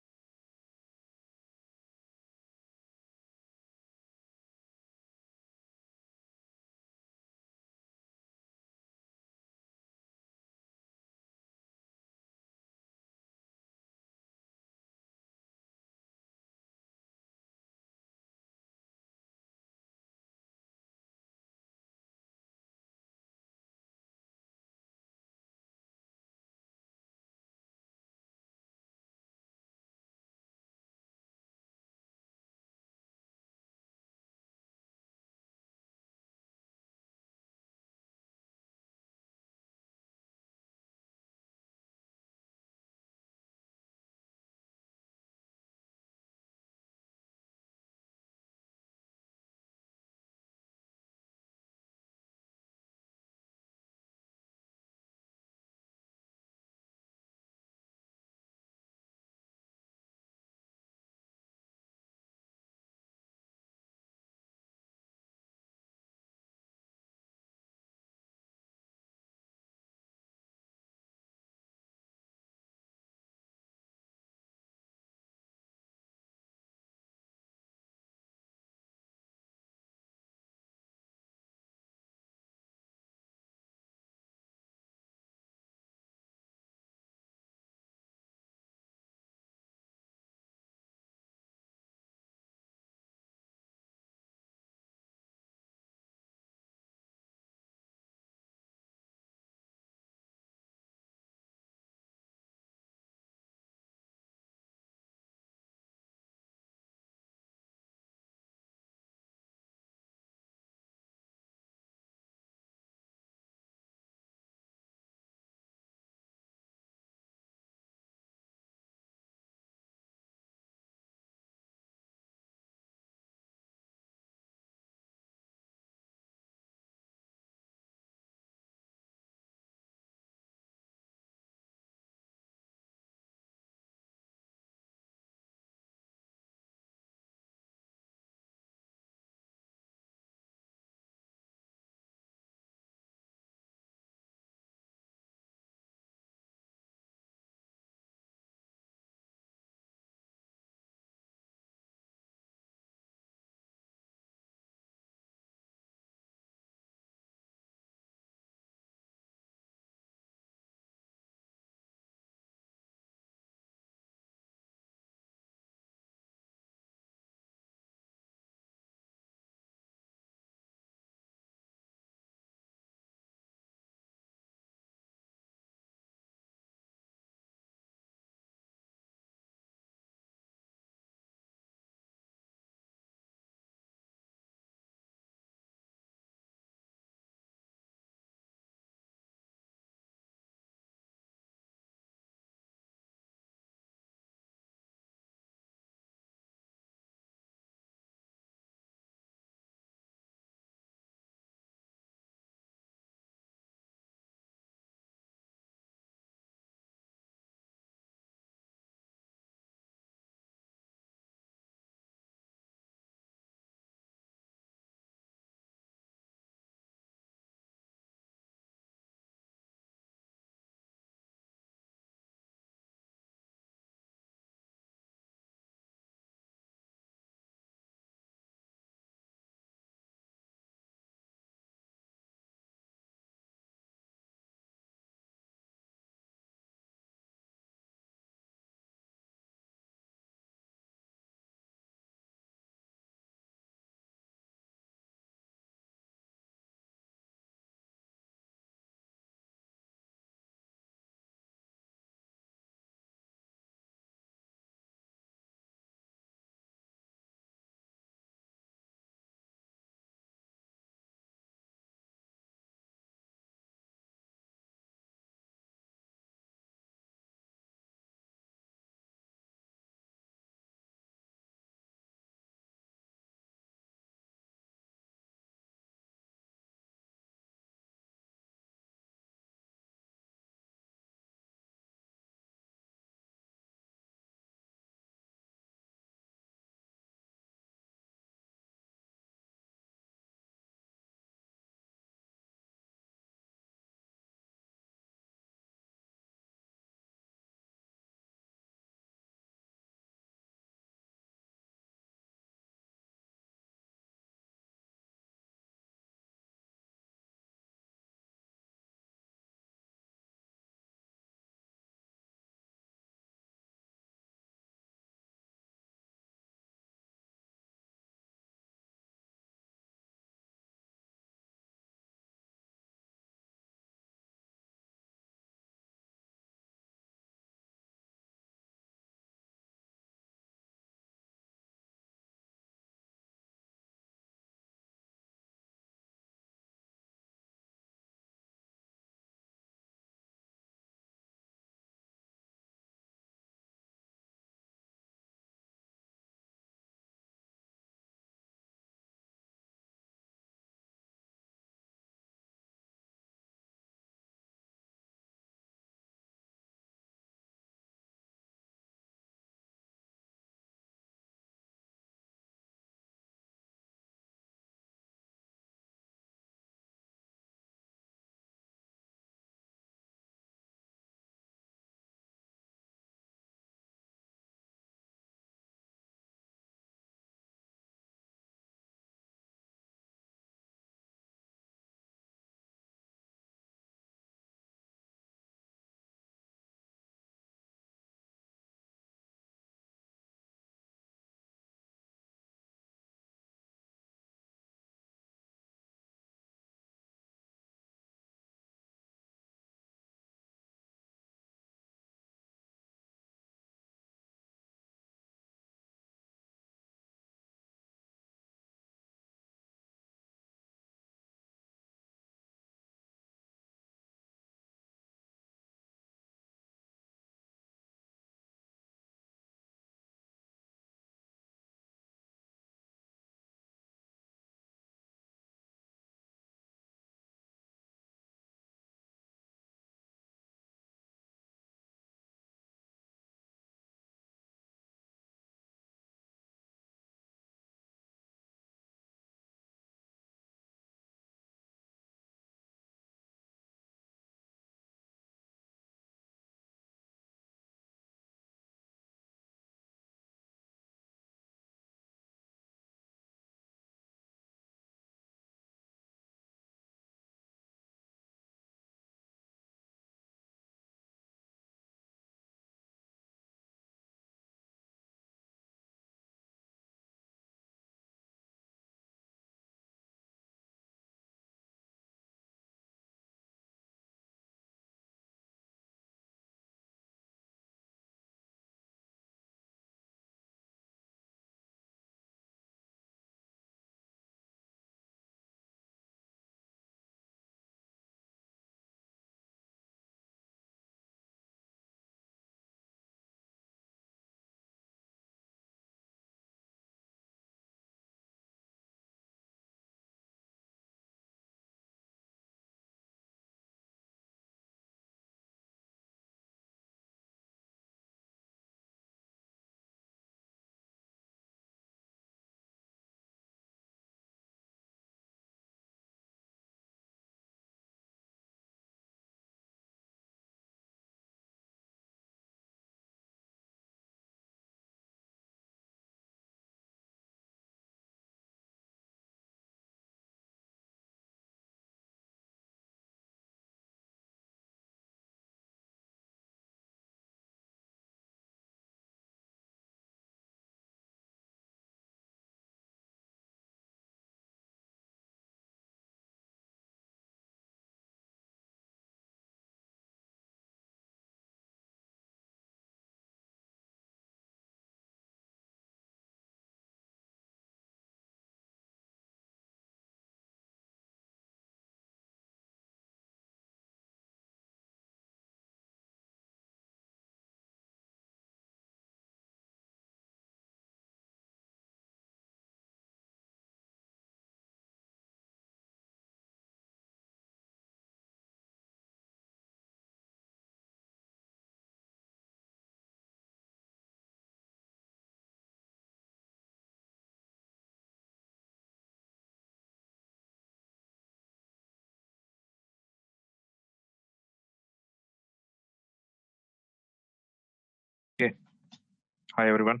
Hi, everyone.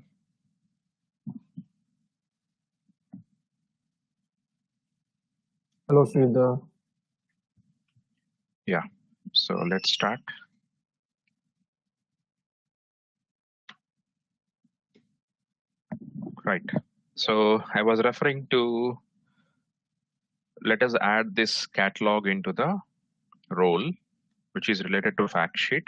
Hello, Sridhar. Yeah. So let's start. Right. So I was referring to, let us add this catalog into the role, which is related to fact sheet.